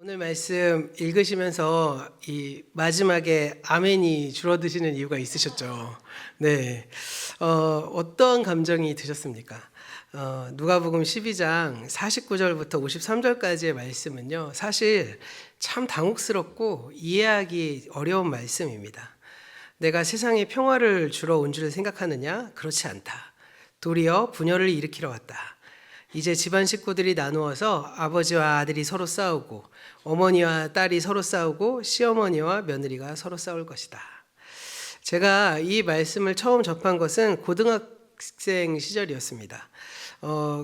오늘 말씀 읽으시면서 이 마지막에 아멘이 줄어드시는 이유가 있으셨죠. 네, 어떤 감정이 드셨습니까? 누가복음 12장 49절부터 53절까지의 말씀은요, 사실 참 당혹스럽고 이해하기 어려운 말씀입니다. 내가 세상에 평화를 주러 온 줄 생각하느냐? 그렇지 않다. 도리어 분열을 일으키러 왔다. 이제 집안 식구들이 나누어서 아버지와 아들이 서로 싸우고 어머니와 딸이 서로 싸우고 시어머니와 며느리가 서로 싸울 것이다. 제가 이 말씀을 처음 접한 것은 고등학생 시절이었습니다.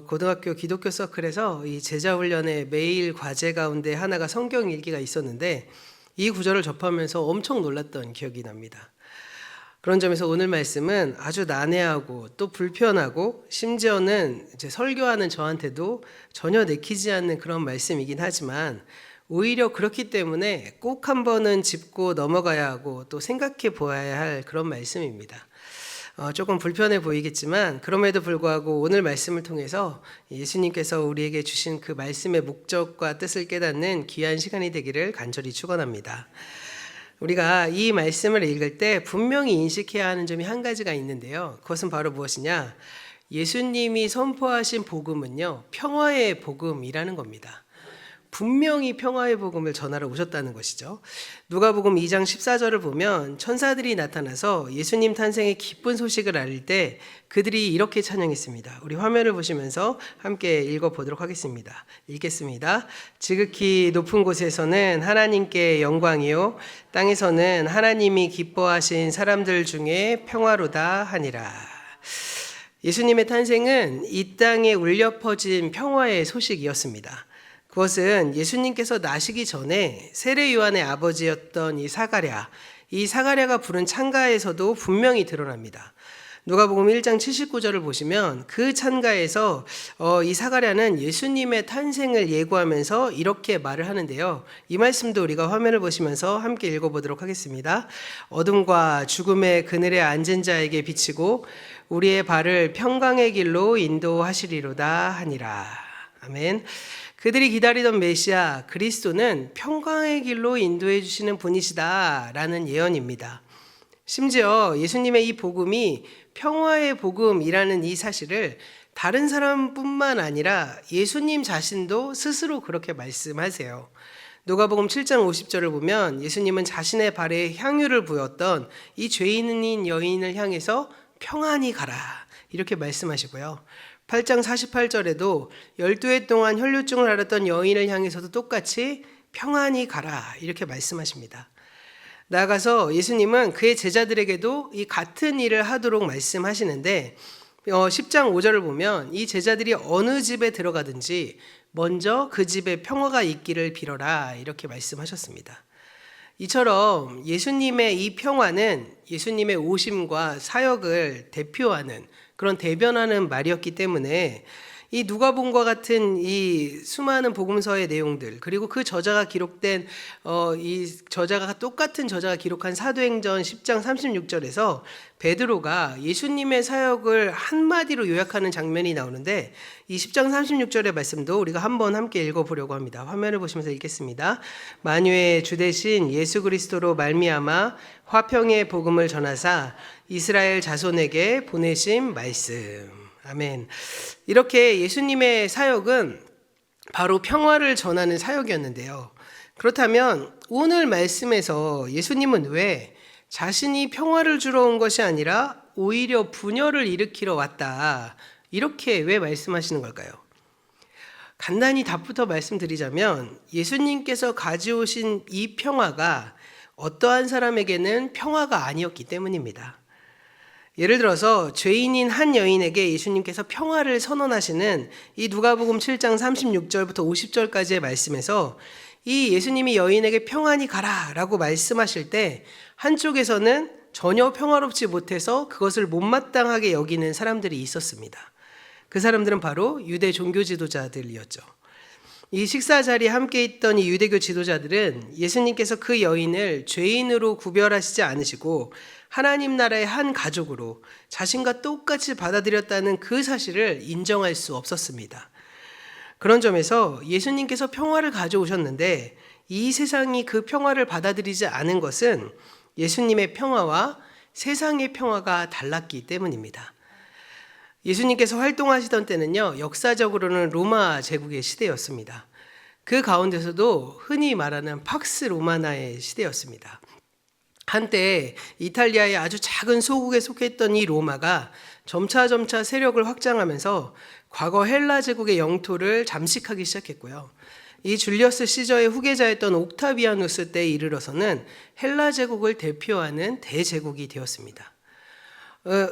고등학교 기독교 서클에서 이 제자훈련의 매일 과제 가운데 하나가 성경 읽기가 있었는데 이 구절을 접하면서 엄청 놀랐던 기억이 납니다. 그런 점에서 오늘 말씀은 아주 난해하고 또 불편하고 심지어는 이제 설교하는 저한테도 전혀 내키지 않는 그런 말씀이긴 하지만 오히려 그렇기 때문에 꼭 한 번은 짚고 넘어가야 하고 또 생각해 보아야 할 그런 말씀입니다. 조금 불편해 보이겠지만 그럼에도 불구하고 오늘 말씀을 통해서 예수님께서 우리에게 주신 그 말씀의 목적과 뜻을 깨닫는 귀한 시간이 되기를 간절히 축원합니다. 우리가 이 말씀을 읽을 때 분명히 인식해야 하는 점이 한 가지가 있는데요. 그것은 바로 무엇이냐? 예수님이 선포하신 복음은요, 평화의 복음이라는 겁니다. 분명히 평화의 복음을 전하러 오셨다는 것이죠. 누가복음 2장 14절을 보면 천사들이 나타나서 예수님 탄생의 기쁜 소식을 알릴 때 그들이 이렇게 찬양했습니다. 우리 화면을 보시면서 함께 읽어보도록 하겠습니다. 읽겠습니다. 지극히 높은 곳에서는 하나님께 영광이요 땅에서는 하나님이 기뻐하신 사람들 중에 평화로다 하니라. 예수님의 탄생은 이 땅에 울려 퍼진 평화의 소식이었습니다. 그것은 예수님께서 나시기 전에 세례 요한의 아버지였던 이 사가랴가 부른 찬가에서도 분명히 드러납니다. 누가복음 1장 79절을 보시면 그 찬가에서 이 사가랴는 예수님의 탄생을 예고하면서 이렇게 말을 하는데요. 이 말씀도 우리가 화면을 보시면서 함께 읽어보도록 하겠습니다. 어둠과 죽음의 그늘에 앉은 자에게 비치고 우리의 발을 평강의 길로 인도하시리로다 하니라. 아멘. 그들이 기다리던 메시아 그리스도는 평강의 길로 인도해 주시는 분이시다라는 예언입니다. 심지어 예수님의 이 복음이 평화의 복음이라는 이 사실을 다른 사람뿐만 아니라 예수님 자신도 스스로 그렇게 말씀하세요. 누가복음 7장 50절을 보면 예수님은 자신의 발에 향유를 부었던 이 죄인인 여인을 향해서 평안히 가라 이렇게 말씀하시고요. 8장 48절에도 12해 동안 혈류증을 앓았던 여인을 향해서도 똑같이 평안히 가라 이렇게 말씀하십니다. 나아가서 예수님은 그의 제자들에게도 이 같은 일을 하도록 말씀하시는데 10장 5절을 보면 이 제자들이 어느 집에 들어가든지 먼저 그 집에 평화가 있기를 빌어라 이렇게 말씀하셨습니다. 이처럼 예수님의 이 평화는 예수님의 오심과 사역을 대표하는 그런 대변하는 말이었기 때문에 이 누가복음과 같은 이 수많은 복음서의 내용들 그리고 그 저자가 기록된 똑같은 저자가 기록한 사도행전 10장 36절에서 베드로가 예수님의 사역을 한마디로 요약하는 장면이 나오는데 이 10장 36절의 말씀도 우리가 한번 함께 읽어보려고 합니다. 화면을 보시면서 읽겠습니다. 만유의 주 되신 예수 그리스도로 말미암아 화평의 복음을 전하사 이스라엘 자손에게 보내신 말씀. 아멘. 이렇게 예수님의 사역은 바로 평화를 전하는 사역이었는데요. 그렇다면 오늘 말씀에서 예수님은 왜 자신이 평화를 주러 온 것이 아니라 오히려 분열을 일으키러 왔다 이렇게 왜 말씀하시는 걸까요? 간단히 답부터 말씀드리자면 예수님께서 가져오신 이 평화가 어떠한 사람에게는 평화가 아니었기 때문입니다. 예를 들어서 죄인인 한 여인에게 예수님께서 평화를 선언하시는 이 누가복음 7장 36절부터 50절까지의 말씀에서 이 예수님이 여인에게 평안히 가라라고 말씀하실 때 한쪽에서는 전혀 평화롭지 못해서 그것을 못마땅하게 여기는 사람들이 있었습니다. 그 사람들은 바로 유대 종교 지도자들이었죠. 이 식사 자리에 함께 있던 이 유대교 지도자들은 예수님께서 그 여인을 죄인으로 구별하시지 않으시고 하나님 나라의 한 가족으로 자신과 똑같이 받아들였다는 그 사실을 인정할 수 없었습니다. 그런 점에서 예수님께서 평화를 가져오셨는데 이 세상이 그 평화를 받아들이지 않은 것은 예수님의 평화와 세상의 평화가 달랐기 때문입니다. 예수님께서 활동하시던 때는요, 역사적으로는 로마 제국의 시대였습니다. 그 가운데서도 흔히 말하는 팍스 로마나의 시대였습니다. 한때 이탈리아의 아주 작은 소국에 속했던 이 로마가 점차 세력을 확장하면서 과거 헬라 제국의 영토를 잠식하기 시작했고요. 이 줄리어스 시저의 후계자였던 옥타비아누스 때에 이르러서는 헬라 제국을 대표하는 대제국이 되었습니다.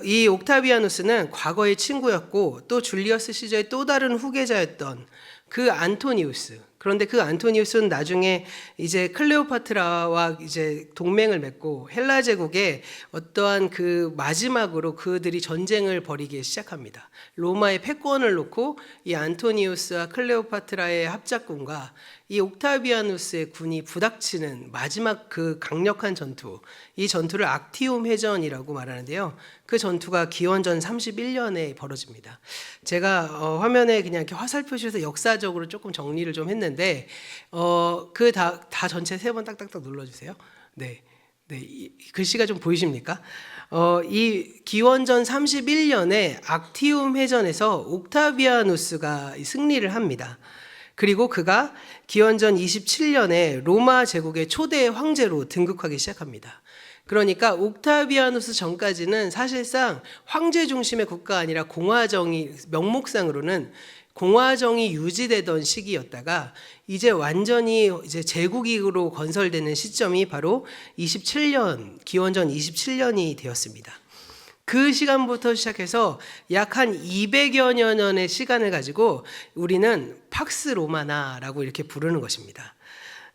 이 옥타비아누스는 과거의 친구였고 또 줄리어스 시저의 또 다른 후계자였던 그 안토니우스. 그런데 그 안토니우스는 나중에 이제 클레오파트라와 이제 동맹을 맺고 헬라 제국의 어떠한 그 마지막으로 그들이 전쟁을 벌이기 시작합니다. 로마의 패권을 놓고 이 안토니우스와 클레오파트라의 합작군과 이 옥타비아누스의 군이 부닥치는 마지막 그 강력한 전투, 이 전투를 악티움 해전이라고 말하는데요. 그 전투가 기원전 31년에 벌어집니다. 제가 화면에 그냥 이렇게 화살 표시해서 역사적으로 조금 정리를 좀 했는데 그 다 전체 3번 딱딱딱 눌러주세요. 네, 이 글씨가 좀 보이십니까? 이 기원전 31년에 악티움 해전에서 옥타비아누스가 승리를 합니다. 그리고 그가 기원전 27년에 로마 제국의 초대 황제로 등극하기 시작합니다. 그러니까 옥타비아누스 전까지는 사실상 황제 중심의 국가가 아니라 공화정이, 명목상으로는 공화정이 유지되던 시기였다가 이제 완전히 이제 제국으로 건설되는 시점이 바로 27년, 기원전 27년이 되었습니다. 그 시간부터 시작해서 약 한 200여 년의 시간을 가지고 우리는 팍스 로마나라고 이렇게 부르는 것입니다.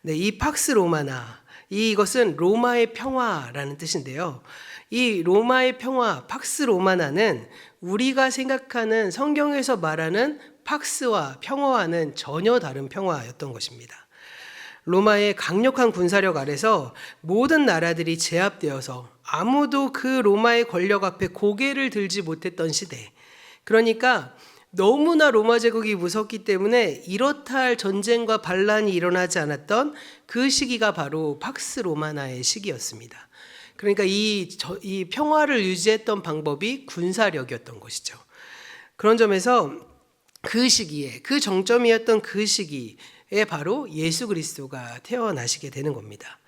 네, 이 팍스 로마나, 이것은 로마의 평화라는 뜻인데요. 이 로마의 평화, 팍스 로마나는 우리가 생각하는 성경에서 말하는 팍스와 평화와는 전혀 다른 평화였던 것입니다. 로마의 강력한 군사력 아래서 모든 나라들이 제압되어서 아무도 그 로마의 권력 앞에 고개를 들지 못했던 시대. 그러니까 너무나 로마 제국이 무섭기 때문에 이렇다 할 전쟁과 반란이 일어나지 않았던 그 시기가 바로 팍스 로마나의 시기였습니다. 그러니까 이 평화를 유지했던 방법이 군사력이었던 것이죠. 그런 점에서 그 시기에, 그 정점이었던 그 시기에 바로 예수 그리스도가 태어나시게 되는 겁니다.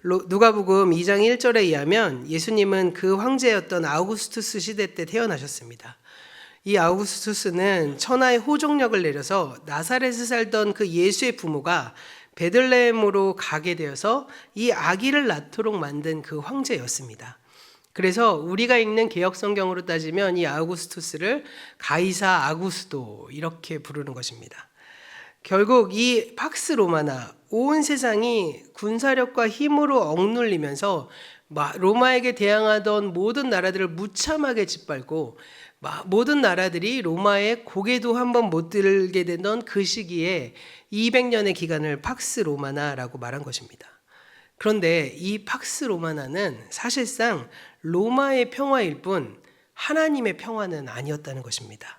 누가복음 2장 1절에 의하면 예수님은 그 황제였던 아우구스투스 시대 때 태어나셨습니다. 이 아우구스투스는 천하의 호종력을 내려서 나사렛에 살던 그 예수의 부모가 베들레헴으로 가게 되어서 이 아기를 낳도록 만든 그 황제였습니다. 그래서 우리가 읽는 개역 성경으로 따지면 이 아우구스투스를 가이사 아구스도 이렇게 부르는 것입니다. 결국 이 팍스 로마나, 온 세상이 군사력과 힘으로 억눌리면서 로마에게 대항하던 모든 나라들을 무참하게 짓밟고 모든 나라들이 로마의 고개도 한번 못 들게 되던 그 시기에 200년의 기간을 팍스 로마나라고 말한 것입니다. 그런데 이 팍스 로마나는 사실상 로마의 평화일 뿐 하나님의 평화는 아니었다는 것입니다.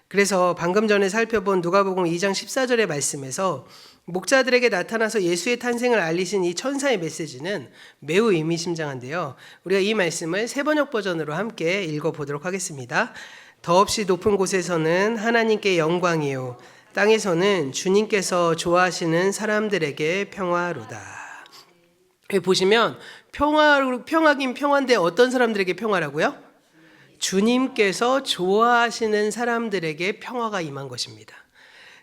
그래서 방금 전에 살펴본 누가복음 2장 14절의 말씀에서 목자들에게 나타나서 예수의 탄생을 알리신 이 천사의 메시지는 매우 의미심장한데요. 우리가 이 말씀을 세번역 버전으로 함께 읽어보도록 하겠습니다. 더없이 높은 곳에서는 하나님께 영광이요, 땅에서는 주님께서 좋아하시는 사람들에게 평화로다. 여기 보시면 평화긴 평화인데 어떤 사람들에게 평화라고요? 주님께서 좋아하시는 사람들에게 평화가 임한 것입니다.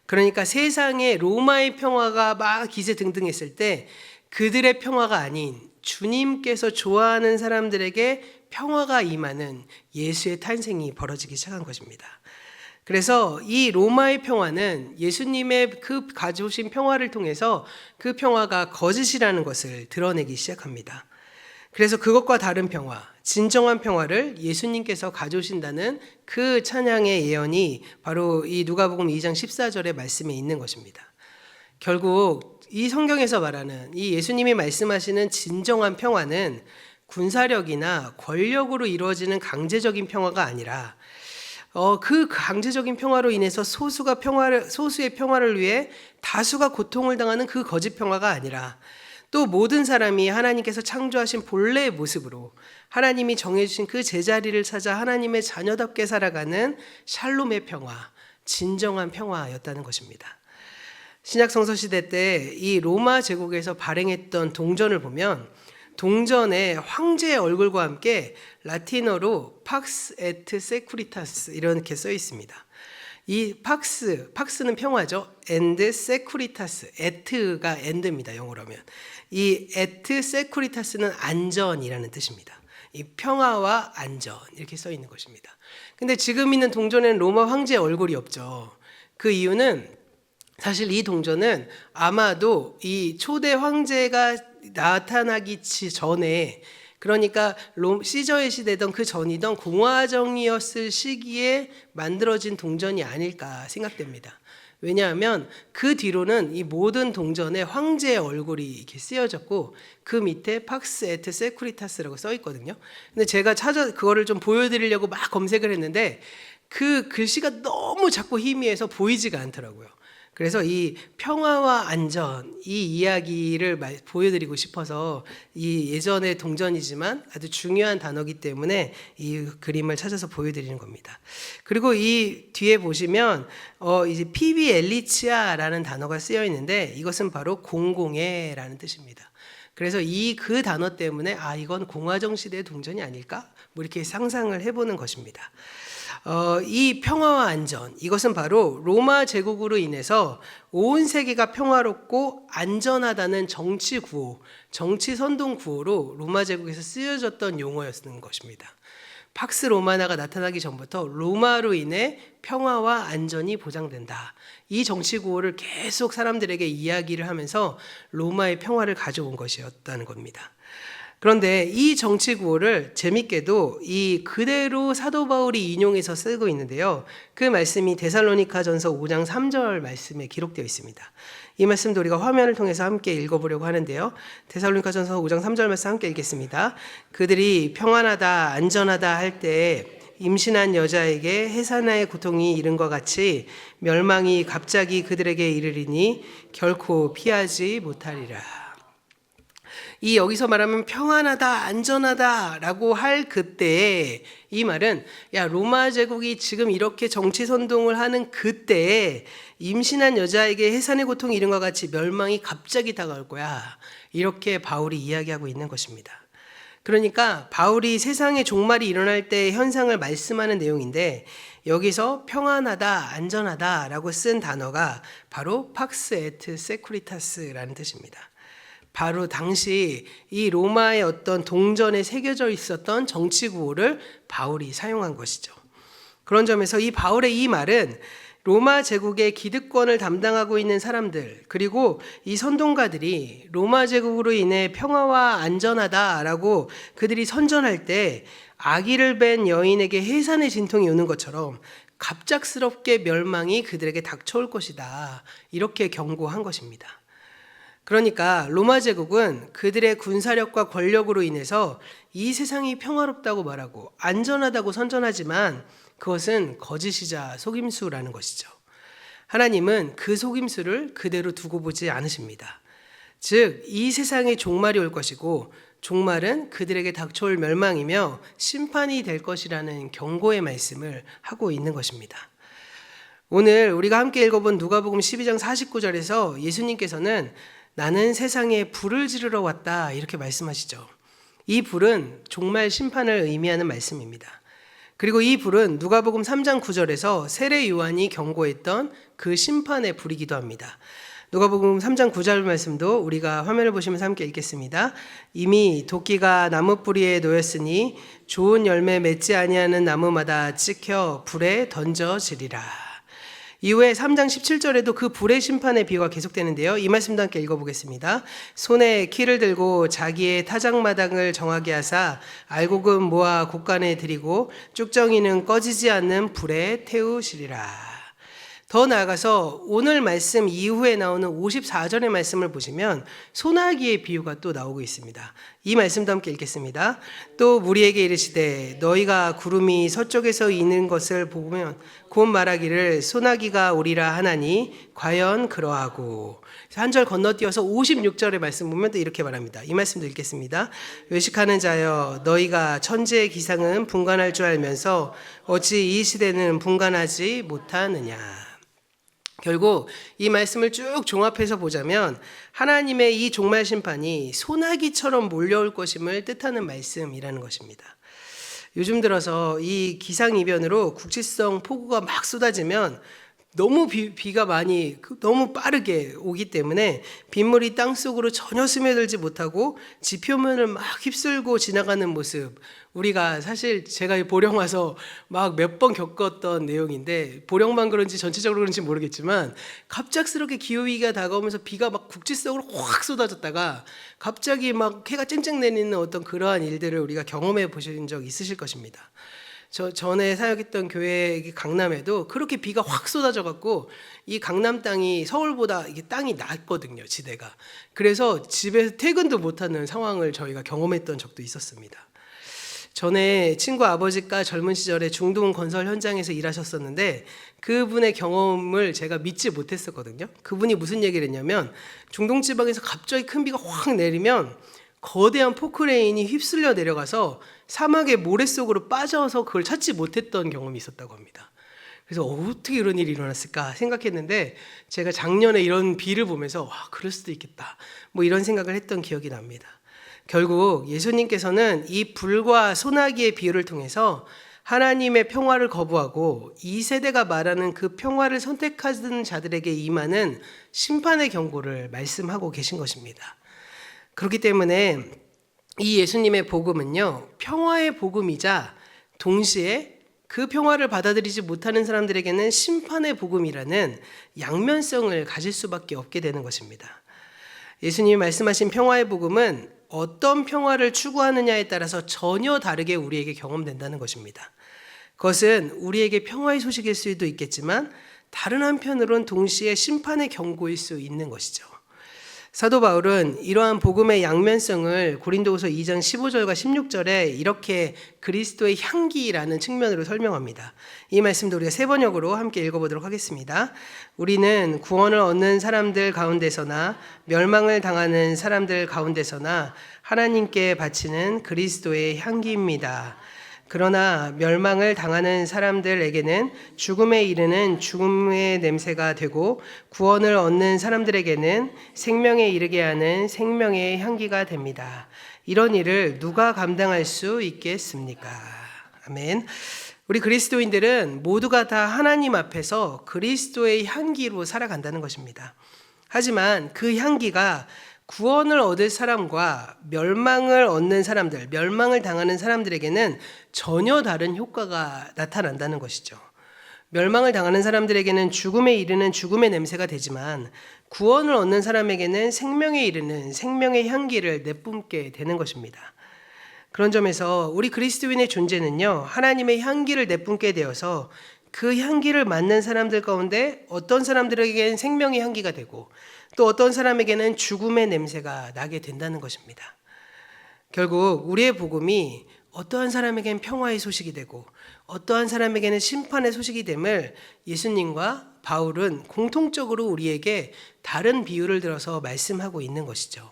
그러니까 세상에 로마의 평화가 막 기세등등했을 때 그들의 평화가 아닌 주님께서 좋아하는 사람들에게 평화가 임하는 예수의 탄생이 벌어지기 시작한 것입니다. 그래서 이 로마의 평화는 예수님의 그 가져오신 평화를 통해서 그 평화가 거짓이라는 것을 드러내기 시작합니다. 그래서 그것과 다른 평화, 진정한 평화를 예수님께서 가져오신다는 그 찬양의 예언이 바로 이 누가복음 2장 14절의 말씀에 있는 것입니다. 결국 이 성경에서 말하는 이 예수님이 말씀하시는 진정한 평화는 군사력이나 권력으로 이루어지는 강제적인 평화가 아니라 그 강제적인 평화로 인해서 소수의 평화를 위해 다수가 고통을 당하는 그 거짓 평화가 아니라 또 모든 사람이 하나님께서 창조하신 본래의 모습으로 하나님이 정해주신 그 제자리를 찾아 하나님의 자녀답게 살아가는 샬롬의 평화, 진정한 평화였다는 것입니다. 신약 성서 시대 때 이 로마 제국에서 발행했던 동전을 보면 동전에 황제의 얼굴과 함께 라틴어로 팍스 에트 세쿠리타스 이렇게 써 있습니다. 이 팍스는 평화죠. and 세쿠리타스, 에트가 and입니다. 영어로 하면. 이 에트 세쿠리타스는 안전이라는 뜻입니다. 이 평화와 안전 이렇게 써 있는 것입니다. 근데 지금 있는 동전에는 로마 황제의 얼굴이 없죠. 그 이유는 사실 이 동전은 아마도 이 초대 황제가 나타나기 전에, 그러니까 시저의 시대던 그 전이던 공화정이었을 시기에 만들어진 동전이 아닐까 생각됩니다. 왜냐하면 그 뒤로는 이 모든 동전에 황제의 얼굴이 이렇게 쓰여졌고 그 밑에 팍스 에트 세쿠리타스라고 써 있거든요. 근데 제가 그거를 좀 보여드리려고 막 검색을 했는데 그 글씨가 너무 작고 희미해서 보이지가 않더라고요. 그래서 이 평화와 안전 이 이야기를 보여드리고 싶어서 이 예전의 동전이지만 아주 중요한 단어이기 때문에 이 그림을 찾아서 보여드리는 겁니다. 그리고 이 뒤에 보시면 이제 피비 엘리치아라는 단어가 쓰여 있는데 이것은 바로 공공의라는 뜻입니다. 그래서 그 단어 때문에 이건 공화정 시대의 동전이 아닐까? 뭐 이렇게 상상을 해보는 것입니다. 이 평화와 안전, 이것은 바로 로마 제국으로 인해서 온 세계가 평화롭고 안전하다는 정치 구호, 정치 선동 구호로 로마 제국에서 쓰여졌던 용어였는 것입니다. 팍스 로마나가 나타나기 전부터 로마로 인해 평화와 안전이 보장된다. 이 정치 구호를 계속 사람들에게 이야기를 하면서 로마의 평화를 가져온 것이었다는 겁니다. 그런데 이 정치 구호를 재밌게도 그대로 사도 바울이 인용해서 쓰고 있는데요. 그 말씀이 데살로니가전서 5장 3절 말씀에 기록되어 있습니다. 이 말씀도 우리가 화면을 통해서 함께 읽어보려고 하는데요. 데살로니가전서 5장 3절 말씀 함께 읽겠습니다. 그들이 평안하다 안전하다 할 때 임신한 여자에게 해산의 고통이 이른 것 같이 멸망이 갑자기 그들에게 이르리니 결코 피하지 못하리라. 여기서 말하면 평안하다, 안전하다라고 할 그때에 이 말은 로마 제국이 지금 이렇게 정치 선동을 하는 그때에 임신한 여자에게 해산의 고통이 이른 것 같이 멸망이 갑자기 다가올 거야. 이렇게 바울이 이야기하고 있는 것입니다. 그러니까 바울이 세상의 종말이 일어날 때의 현상을 말씀하는 내용인데 여기서 평안하다, 안전하다라고 쓴 단어가 바로 팍스 에트 세쿠리타스라는 뜻입니다. 바로 당시 이 로마의 어떤 동전에 새겨져 있었던 정치 구호를 바울이 사용한 것이죠. 그런 점에서 이 바울의 이 말은 로마 제국의 기득권을 담당하고 있는 사람들 그리고 이 선동가들이 로마 제국으로 인해 평화와 안전하다라고 그들이 선전할 때 아기를 뵌 여인에게 해산의 진통이 오는 것처럼 갑작스럽게 멸망이 그들에게 닥쳐올 것이다. 이렇게 경고한 것입니다. 그러니까 로마 제국은 그들의 군사력과 권력으로 인해서 이 세상이 평화롭다고 말하고 안전하다고 선전하지만 그것은 거짓이자 속임수라는 것이죠. 하나님은 그 속임수를 그대로 두고 보지 않으십니다. 즉, 이 세상에 종말이 올 것이고 종말은 그들에게 닥쳐올 멸망이며 심판이 될 것이라는 경고의 말씀을 하고 있는 것입니다. 오늘 우리가 함께 읽어본 누가복음 12장 49절에서 예수님께서는 나는 세상에 불을 지르러 왔다 이렇게 말씀하시죠. 이 불은 종말 심판을 의미하는 말씀입니다. 그리고 이 불은 누가복음 3장 9절에서 세례 요한이 경고했던 그 심판의 불이기도 합니다. 누가복음 3장 9절 말씀도 우리가 화면을 보시면서 함께 읽겠습니다. 이미 도끼가 나무 뿌리에 놓였으니 좋은 열매 맺지 아니하는 나무마다 찍혀 불에 던져지리라. 이후에 3장 17절에도 그 불의 심판의 비유가 계속되는데요. 이 말씀도 함께 읽어보겠습니다. 손에 키를 들고 자기의 타작마당을 정하게 하사 알곡은 모아 곳간에 들이고 쭉정이는 꺼지지 않는 불에 태우시리라. 더 나아가서 오늘 말씀 이후에 나오는 54절의 말씀을 보시면 소나기의 비유가 또 나오고 있습니다. 이 말씀도 함께 읽겠습니다. 또 무리에게 이르시되 너희가 구름이 서쪽에서 이는 것을 보면 곧 말하기를 소나기가 오리라 하나니 과연 그러하고. 한 절 건너뛰어서 56절의 말씀 보면 또 이렇게 말합니다. 이 말씀도 읽겠습니다. 외식하는 자여 너희가 천지의 기상은 분간할 줄 알면서 어찌 이 시대는 분간하지 못하느냐. 결국 이 말씀을 쭉 종합해서 보자면 하나님의 이 종말 심판이 소나기처럼 몰려올 것임을 뜻하는 말씀이라는 것입니다. 요즘 들어서 이 기상이변으로 국지성 폭우가 막 쏟아지면 너무 비가 많이 너무 빠르게 오기 때문에 빗물이 땅속으로 전혀 스며들지 못하고 지표면을 막 휩쓸고 지나가는 모습, 우리가 사실 제가 보령 와서 막 몇 번 겪었던 내용인데 보령만 그런지 전체적으로 그런지 모르겠지만 갑작스럽게 기후위기가 다가오면서 비가 막 국지성으로 확 쏟아졌다가 갑자기 막 해가 쨍쨍 내리는 어떤 그러한 일들을 우리가 경험해 보신 적 있으실 것입니다. 저 전에 사역했던 교회 강남에도 그렇게 비가 확 쏟아져 갖고 이 강남 땅이 서울보다 이게 땅이 낮거든요, 지대가. 그래서 집에서 퇴근도 못하는 상황을 저희가 경험했던 적도 있었습니다. 전에 친구 아버지가 젊은 시절에 중동 건설 현장에서 일하셨었는데 그분의 경험을 제가 믿지 못했었거든요. 그분이 무슨 얘기를 했냐면 중동 지방에서 갑자기 큰 비가 확 내리면 거대한 포크레인이 휩쓸려 내려가서 사막의 모래 속으로 빠져서 그걸 찾지 못했던 경험이 있었다고 합니다. 그래서 어떻게 이런 일이 일어났을까 생각했는데 제가 작년에 이런 비를 보면서 와, 그럴 수도 있겠다 뭐 이런 생각을 했던 기억이 납니다. 결국 예수님께서는 이 불과 소나기의 비유를 통해서 하나님의 평화를 거부하고 이 세대가 말하는 그 평화를 선택하는 자들에게 임하는 심판의 경고를 말씀하고 계신 것입니다. 그렇기 때문에 이 예수님의 복음은요, 평화의 복음이자 동시에 그 평화를 받아들이지 못하는 사람들에게는 심판의 복음이라는 양면성을 가질 수밖에 없게 되는 것입니다. 예수님이 말씀하신 평화의 복음은 어떤 평화를 추구하느냐에 따라서 전혀 다르게 우리에게 경험된다는 것입니다. 그것은 우리에게 평화의 소식일 수도 있겠지만 다른 한편으로는 동시에 심판의 경고일 수 있는 것이죠. 사도 바울은 이러한 복음의 양면성을 고린도후서 2장 15절과 16절에 이렇게 그리스도의 향기라는 측면으로 설명합니다. 이 말씀도 우리가 세 번역으로 함께 읽어보도록 하겠습니다. 우리는 구원을 얻는 사람들 가운데서나 멸망을 당하는 사람들 가운데서나 하나님께 바치는 그리스도의 향기입니다. 그러나 멸망을 당하는 사람들에게는 죽음에 이르는 죽음의 냄새가 되고 구원을 얻는 사람들에게는 생명에 이르게 하는 생명의 향기가 됩니다. 이런 일을 누가 감당할 수 있겠습니까? 아멘. 우리 그리스도인들은 모두가 다 하나님 앞에서 그리스도의 향기로 살아간다는 것입니다. 하지만 그 향기가 구원을 얻을 사람과 멸망을 얻는 사람들, 멸망을 당하는 사람들에게는 전혀 다른 효과가 나타난다는 것이죠. 멸망을 당하는 사람들에게는 죽음에 이르는 죽음의 냄새가 되지만 구원을 얻는 사람에게는 생명에 이르는 생명의 향기를 내뿜게 되는 것입니다. 그런 점에서 우리 그리스도인의 존재는요, 하나님의 향기를 내뿜게 되어서 그 향기를 맡는 사람들 가운데 어떤 사람들에게는 생명의 향기가 되고 또 어떤 사람에게는 죽음의 냄새가 나게 된다는 것입니다. 결국 우리의 복음이 어떠한 사람에게는 평화의 소식이 되고 어떠한 사람에게는 심판의 소식이 됨을 예수님과 바울은 공통적으로 우리에게 다른 비유를 들어서 말씀하고 있는 것이죠.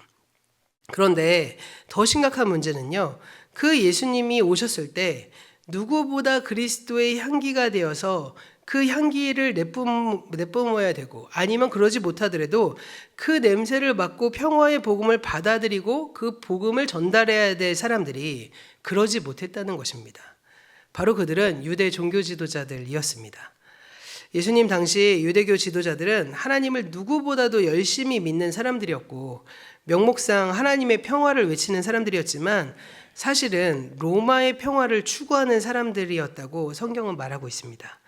그런데 더 심각한 문제는요, 그 예수님이 오셨을 때 누구보다 그리스도의 향기가 되어서 그 향기를 내뿜어야 되고 아니면 그러지 못하더라도 그 냄새를 맡고 평화의 복음을 받아들이고 그 복음을 전달해야 될 사람들이 그러지 못했다는 것입니다. 바로 그들은 유대 종교 지도자들이었습니다. 예수님 당시 유대교 지도자들은 하나님을 누구보다도 열심히 믿는 사람들이었고 명목상 하나님의 평화를 외치는 사람들이었지만 사실은 로마의 평화를 추구하는 사람들이었다고 성경은 말하고 있습니다.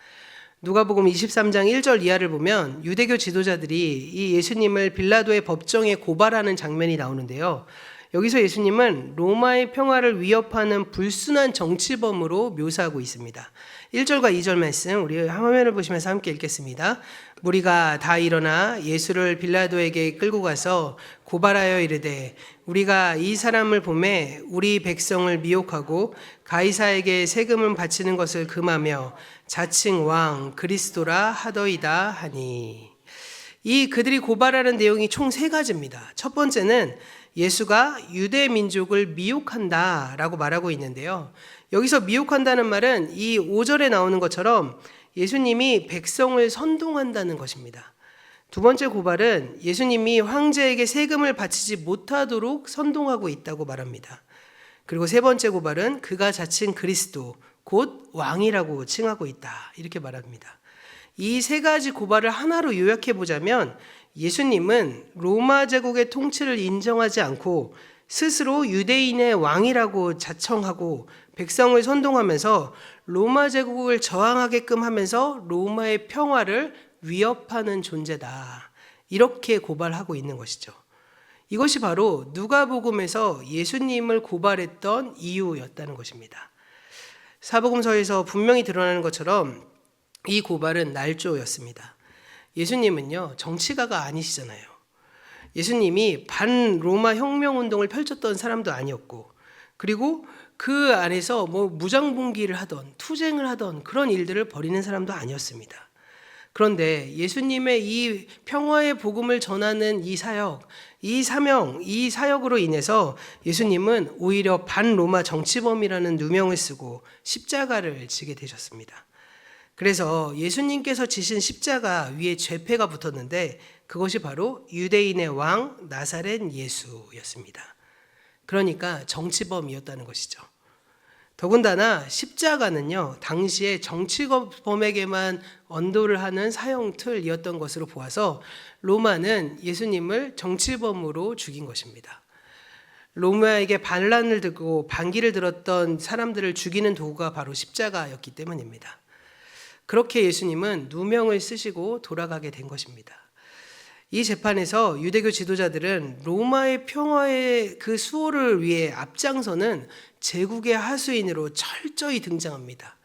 누가복음 23장 1절 이하를 보면 유대교 지도자들이 이 예수님을 빌라도의 법정에 고발하는 장면이 나오는데요. 여기서 예수님은 로마의 평화를 위협하는 불순한 정치범으로 묘사하고 있습니다. 1절과 2절 말씀 우리 화면을 보시면서 함께 읽겠습니다. 무리가 다 일어나 예수를 빌라도에게 끌고 가서 고발하여 이르되 우리가 이 사람을 보매 우리 백성을 미혹하고 가이사에게 세금을 바치는 것을 금하며 자칭 왕 그리스도라 하더이다 하니. 이 그들이 고발하는 내용이 총 3가지입니다. 첫 번째는 예수가 유대 민족을 미혹한다라고 말하고 있는데요. 여기서 미혹한다는 말은 이 5절에 나오는 것처럼 예수님이 백성을 선동한다는 것입니다. 두 번째 고발은 예수님이 황제에게 세금을 바치지 못하도록 선동하고 있다고 말합니다. 그리고 세 번째 고발은 그가 자칭 그리스도, 곧 왕이라고 칭하고 있다. 이렇게 말합니다. 이 3가지 고발을 하나로 요약해 보자면 예수님은 로마 제국의 통치를 인정하지 않고 스스로 유대인의 왕이라고 자청하고 백성을 선동하면서 로마 제국을 저항하게끔 하면서 로마의 평화를 위협하는 존재다. 이렇게 고발하고 있는 것이죠. 이것이 바로 누가복음에서 예수님을 고발했던 이유였다는 것입니다. 사복음서에서 분명히 드러나는 것처럼 이 고발은 날조였습니다. 예수님은요, 정치가가 아니시잖아요. 예수님이 반로마 혁명운동을 펼쳤던 사람도 아니었고, 그리고 그 안에서 무장봉기를 하던 투쟁을 하던 그런 일들을 벌이는 사람도 아니었습니다. 그런데 예수님의 이 평화의 복음을 전하는 이 사역, 이 사명, 이 사역으로 인해서 예수님은 오히려 반로마 정치범이라는 누명을 쓰고 십자가를 지게 되셨습니다. 그래서 예수님께서 지신 십자가 위에 죄패가 붙었는데 그것이 바로 유대인의 왕 나사렛 예수였습니다. 그러니까 정치범이었다는 것이죠. 더군다나 십자가는요, 당시에 정치범에게만 언도를 하는 사형틀이었던 것으로 보아서 로마는 예수님을 정치범으로 죽인 것입니다. 로마에게 반란을 들고 반기를 들었던 사람들을 죽이는 도구가 바로 십자가였기 때문입니다. 그렇게 예수님은 누명을 쓰시고 돌아가게 된 것입니다. 이 재판에서 유대교 지도자들은 로마의 평화의 그 수호를 위해 앞장서는 제국의 하수인으로 철저히 등장합니다.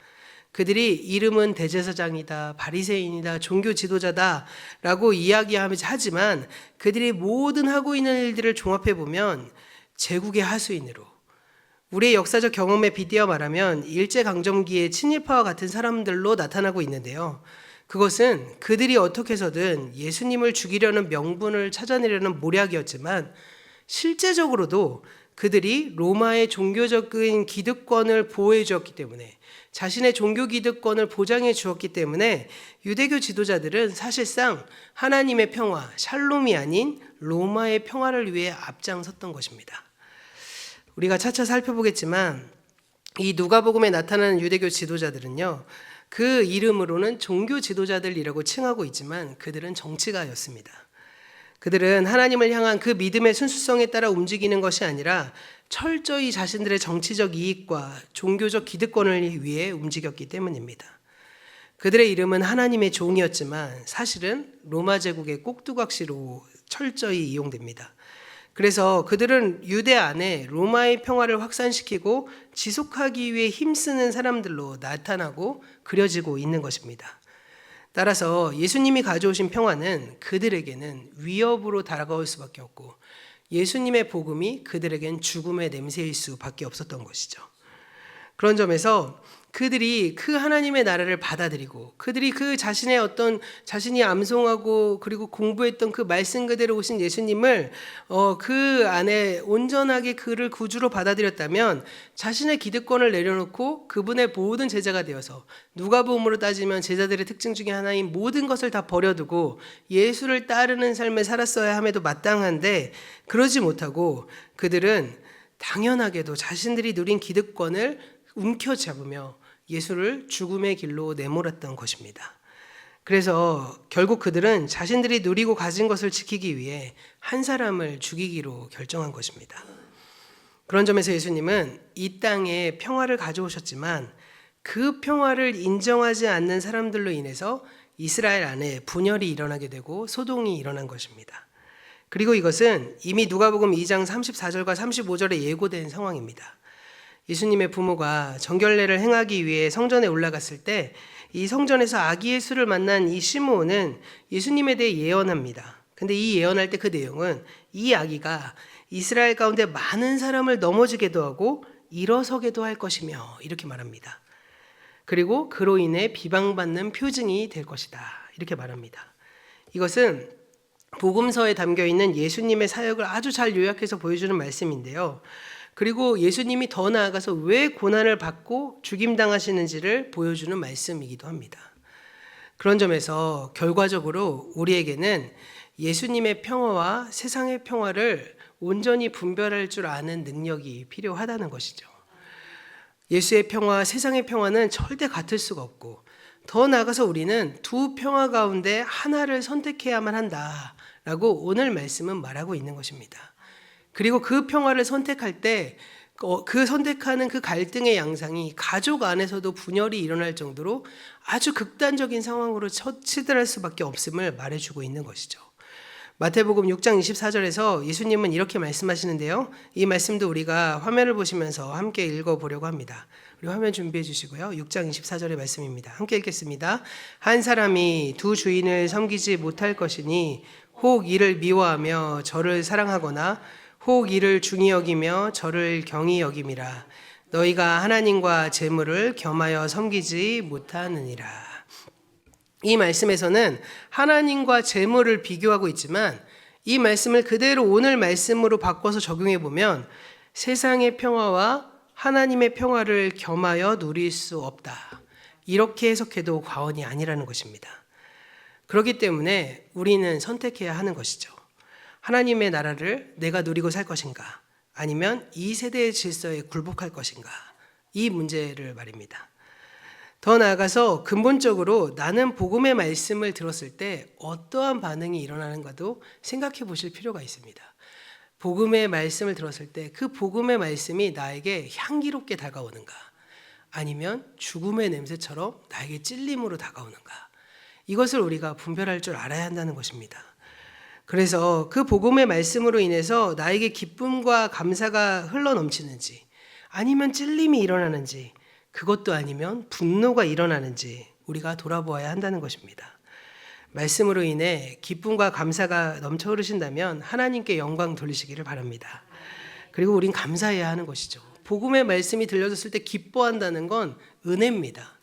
그들이 이름은 대제사장이다, 바리새인이다, 종교 지도자다라고 이야기하지만 그들이 모든 하고 있는 일들을 종합해 보면 제국의 하수인으로, 우리의 역사적 경험에 빗대어 말하면 일제강점기의 친일파와 같은 사람들로 나타나고 있는데요. 그것은 그들이 어떻게 해서든 예수님을 죽이려는 명분을 찾아내려는 모략이었지만 실제적으로도 그들이 로마의 종교적인 기득권을 보호해 주었기 때문에, 자신의 종교 기득권을 보장해 주었기 때문에 유대교 지도자들은 사실상 하나님의 평화, 샬롬이 아닌 로마의 평화를 위해 앞장섰던 것입니다. 우리가 차차 살펴보겠지만 이 누가복음에 나타나는 유대교 지도자들은요, 그 이름으로는 종교 지도자들이라고 칭하고 있지만 그들은 정치가였습니다. 그들은 하나님을 향한 그 믿음의 순수성에 따라 움직이는 것이 아니라 철저히 자신들의 정치적 이익과 종교적 기득권을 위해 움직였기 때문입니다. 그들의 이름은 하나님의 종이었지만 사실은 로마 제국의 꼭두각시로 철저히 이용됩니다. 그래서 그들은 유대 안에 로마의 평화를 확산시키고 지속하기 위해 힘쓰는 사람들로 나타나고 그려지고 있는 것입니다. 따라서 예수님이 가져오신 평화는 그들에게는 위협으로 다가올 수밖에 없고 예수님의 복음이 그들에겐 죽음의 냄새일 수밖에 없었던 것이죠. 그런 점에서 그들이 그 하나님의 나라를 받아들이고 그들이 그 자신이 암송하고 그리고 공부했던 그 말씀 그대로 오신 예수님을 그 안에 온전하게 그를 구주로 받아들였다면 자신의 기득권을 내려놓고 그분의 모든 제자가 되어서, 누가복음으로 따지면 제자들의 특징 중에 하나인 모든 것을 다 버려두고 예수를 따르는 삶을 살았어야 함에도 마땅한데 그러지 못하고 그들은 당연하게도 자신들이 누린 기득권을 움켜잡으며 예수를 죽음의 길로 내몰았던 것입니다. 그래서 결국 그들은 자신들이 누리고 가진 것을 지키기 위해 한 사람을 죽이기로 결정한 것입니다. 그런 점에서 예수님은 이 땅에 평화를 가져오셨지만 그 평화를 인정하지 않는 사람들로 인해서 이스라엘 안에 분열이 일어나게 되고 소동이 일어난 것입니다. 그리고 이것은 이미 누가복음 2장 34절과 35절에 예고된 상황입니다. 예수님의 부모가 정결례를 행하기 위해 성전에 올라갔을 때 이 성전에서 아기 예수를 만난 이 시므온은 예수님에 대해 예언합니다. 근데 이 예언할 때 그 내용은 이 아기가 이스라엘 가운데 많은 사람을 넘어지게도 하고 일어서게도 할 것이며 이렇게 말합니다. 그리고 그로 인해 비방받는 표징이 될 것이다 이렇게 말합니다. 이것은 복음서에 담겨있는 예수님의 사역을 아주 잘 요약해서 보여주는 말씀인데요. 그리고 예수님이 더 나아가서 왜 고난을 받고 죽임당하시는지를 보여주는 말씀이기도 합니다. 그런 점에서 결과적으로 우리에게는 예수님의 평화와 세상의 평화를 온전히 분별할 줄 아는 능력이 필요하다는 것이죠. 예수의 평화와 세상의 평화는 절대 같을 수가 없고 더 나아가서 우리는 두 평화 가운데 하나를 선택해야만 한다라고 오늘 말씀은 말하고 있는 것입니다. 그리고 그 평화를 선택할 때 그 선택하는 그 갈등의 양상이 가족 안에서도 분열이 일어날 정도로 아주 극단적인 상황으로 치달을 수밖에 없음을 말해주고 있는 것이죠. 마태복음 6장 24절에서 예수님은 이렇게 말씀하시는데요. 이 말씀도 우리가 화면을 보시면서 함께 읽어보려고 합니다. 우리 화면 준비해 주시고요. 6장 24절의 말씀입니다. 함께 읽겠습니다. 한 사람이 두 주인을 섬기지 못할 것이니 혹 이를 미워하며 저를 사랑하거나 혹 이를 중히 여기며 저를 경히 여김이라. 너희가 하나님과 재물을 겸하여 섬기지 못하느니라. 이 말씀에서는 하나님과 재물을 비교하고 있지만 이 말씀을 그대로 오늘 말씀으로 바꿔서 적용해 보면 세상의 평화와 하나님의 평화를 겸하여 누릴 수 없다. 이렇게 해석해도 과언이 아니라는 것입니다. 그렇기 때문에 우리는 선택해야 하는 것이죠. 하나님의 나라를 내가 누리고 살 것인가? 아니면 이 세대의 질서에 굴복할 것인가? 이 문제를 말입니다. 더 나아가서 근본적으로 나는 복음의 말씀을 들었을 때 어떠한 반응이 일어나는가도 생각해 보실 필요가 있습니다. 복음의 말씀을 들었을 때 그 복음의 말씀이 나에게 향기롭게 다가오는가? 아니면 죽음의 냄새처럼 나에게 찔림으로 다가오는가? 이것을 우리가 분별할 줄 알아야 한다는 것입니다. 그래서 그 복음의 말씀으로 인해서 나에게 기쁨과 감사가 흘러넘치는지 아니면 찔림이 일어나는지 그것도 아니면 분노가 일어나는지 우리가 돌아보아야 한다는 것입니다. 말씀으로 인해 기쁨과 감사가 넘쳐 흐르신다면 하나님께 영광 돌리시기를 바랍니다. 그리고 우린 감사해야 하는 것이죠. 복음의 말씀이 들려졌을 때 기뻐한다는 건 은혜입니다.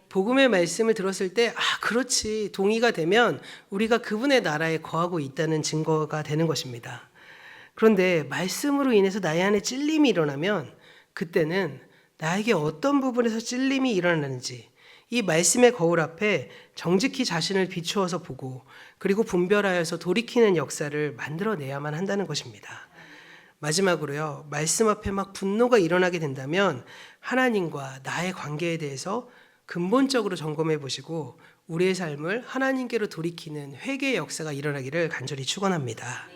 복음의 말씀을 들었을 때 그렇지 동의가 되면 우리가 그분의 나라에 거하고 있다는 증거가 되는 것입니다. 그런데 말씀으로 인해서 나의 안에 찔림이 일어나면 그때는 나에게 어떤 부분에서 찔림이 일어나는지 이 말씀의 거울 앞에 정직히 자신을 비추어서 보고 그리고 분별하여서 돌이키는 역사를 만들어내야만 한다는 것입니다. 마지막으로요. 말씀 앞에 막 분노가 일어나게 된다면 하나님과 나의 관계에 대해서 근본적으로 점검해 보시고 우리의 삶을 하나님께로 돌이키는 회개의 역사가 일어나기를 간절히 축원합니다.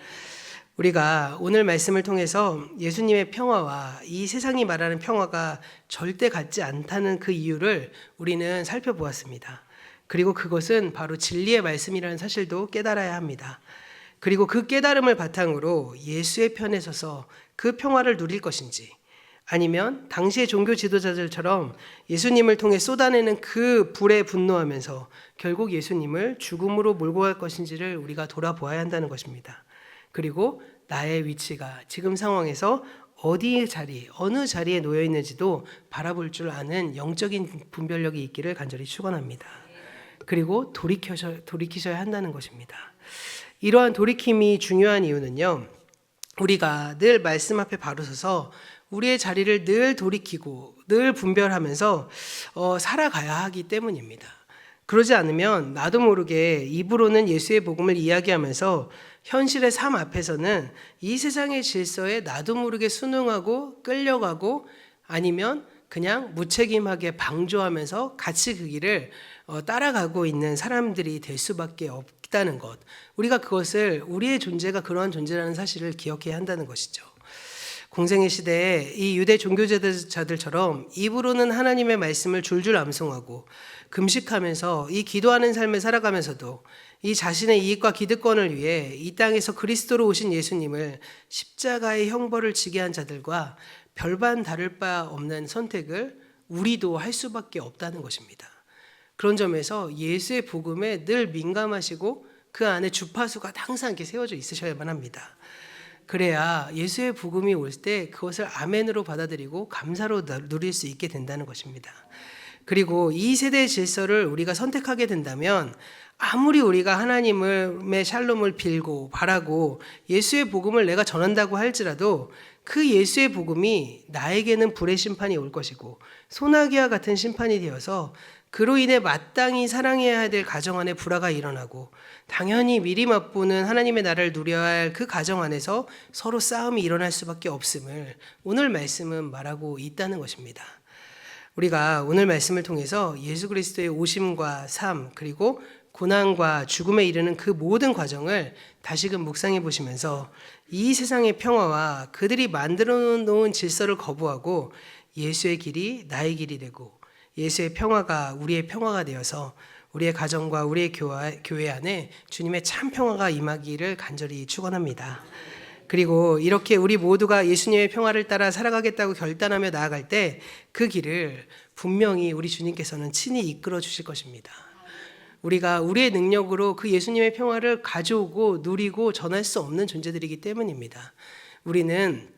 우리가 오늘 말씀을 통해서 예수님의 평화와 이 세상이 말하는 평화가 절대 같지 않다는 그 이유를 우리는 살펴보았습니다. 그리고 그것은 바로 진리의 말씀이라는 사실도 깨달아야 합니다. 그리고 그 깨달음을 바탕으로 예수의 편에 서서 그 평화를 누릴 것인지 아니면 당시의 종교 지도자들처럼 예수님을 통해 쏟아내는 그 불에 분노하면서 결국 예수님을 죽음으로 몰고 갈 것인지를 우리가 돌아보아야 한다는 것입니다. 그리고 나의 위치가 지금 상황에서 어느 자리에 놓여 있는지도 바라볼 줄 아는 영적인 분별력이 있기를 간절히 축원합니다. 그리고 돌이키셔야 한다는 것입니다. 이러한 돌이킴이 중요한 이유는요. 우리가 늘 말씀 앞에 바로 서서 우리의 자리를 늘 돌이키고 늘 분별하면서 살아가야 하기 때문입니다. 그러지 않으면 나도 모르게 입으로는 예수의 복음을 이야기하면서 현실의 삶 앞에서는 이 세상의 질서에 나도 모르게 순응하고 끌려가고 아니면 그냥 무책임하게 방조하면서 같이 그 길을 따라가고 있는 사람들이 될 수밖에 없다는 것. 우리가 그것을 우리의 존재가 그러한 존재라는 사실을 기억해야 한다는 것이죠. 공생의 시대에 이 유대 종교자들처럼 입으로는 하나님의 말씀을 줄줄 암송하고 금식하면서 이 기도하는 삶을 살아가면서도 이 자신의 이익과 기득권을 위해 이 땅에서 그리스도로 오신 예수님을 십자가의 형벌을 지게 한 자들과 별반 다를 바 없는 선택을 우리도 할 수밖에 없다는 것입니다. 그런 점에서 예수의 복음에 늘 민감하시고 그 안에 주파수가 항상 이렇게 세워져 있으셔야만 합니다. 그래야 예수의 복음이 올 때 그것을 아멘으로 받아들이고 감사로 누릴 수 있게 된다는 것입니다. 그리고 이 세대의 질서를 우리가 선택하게 된다면 아무리 우리가 하나님의 샬롬을 빌고 바라고 예수의 복음을 내가 전한다고 할지라도 그 예수의 복음이 나에게는 불의 심판이 올 것이고 소나기와 같은 심판이 되어서 그로 인해 마땅히 사랑해야 될 가정 안에 불화가 일어나고 당연히 미리 맛보는 하나님의 나라를 누려야 할 그 가정 안에서 서로 싸움이 일어날 수밖에 없음을 오늘 말씀은 말하고 있다는 것입니다. 우리가 오늘 말씀을 통해서 예수 그리스도의 오심과 삶 그리고 고난과 죽음에 이르는 그 모든 과정을 다시금 묵상해 보시면서 이 세상의 평화와 그들이 만들어 놓은 질서를 거부하고 예수의 길이 나의 길이 되고 예수의 평화가 우리의 평화가 되어서 우리의 가정과 우리의 교회 안에 주님의 참 평화가 임하기를 간절히 축원합니다. 그리고 이렇게 우리 모두가 예수님의 평화를 따라 살아가겠다고 결단하며 나아갈 때 그 길을 분명히 우리 주님께서는 친히 이끌어 주실 것입니다. 우리가 우리의 능력으로 그 예수님의 평화를 가져오고 누리고 전할 수 없는 존재들이기 때문입니다. 우리는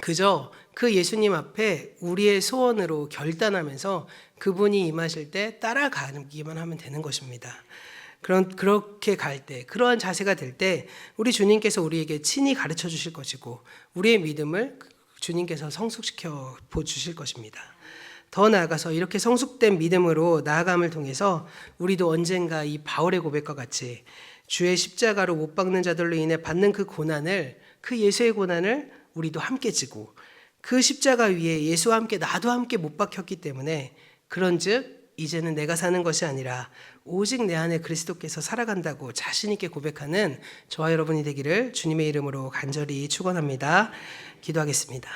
그저 그 예수님 앞에 우리의 소원으로 결단하면서 그분이 임하실 때 따라가기만 하면 되는 것입니다. 그렇게 갈 때, 그러한 자세가 될 때 우리 주님께서 우리에게 친히 가르쳐 주실 것이고 우리의 믿음을 주님께서 성숙시켜 주실 것입니다. 더 나아가서 이렇게 성숙된 믿음으로 나아감을 통해서 우리도 언젠가 이 바울의 고백과 같이 주의 십자가로 못 박는 자들로 인해 받는 그 고난을, 그 예수의 고난을 우리도 함께 지고 그 십자가 위에 예수와 함께 나도 함께 못 박혔기 때문에 그런즉 이제는 내가 사는 것이 아니라 오직 내 안에 그리스도께서 살아간다고 자신 있게 고백하는 저와 여러분이 되기를 주님의 이름으로 간절히 축원합니다. 기도하겠습니다.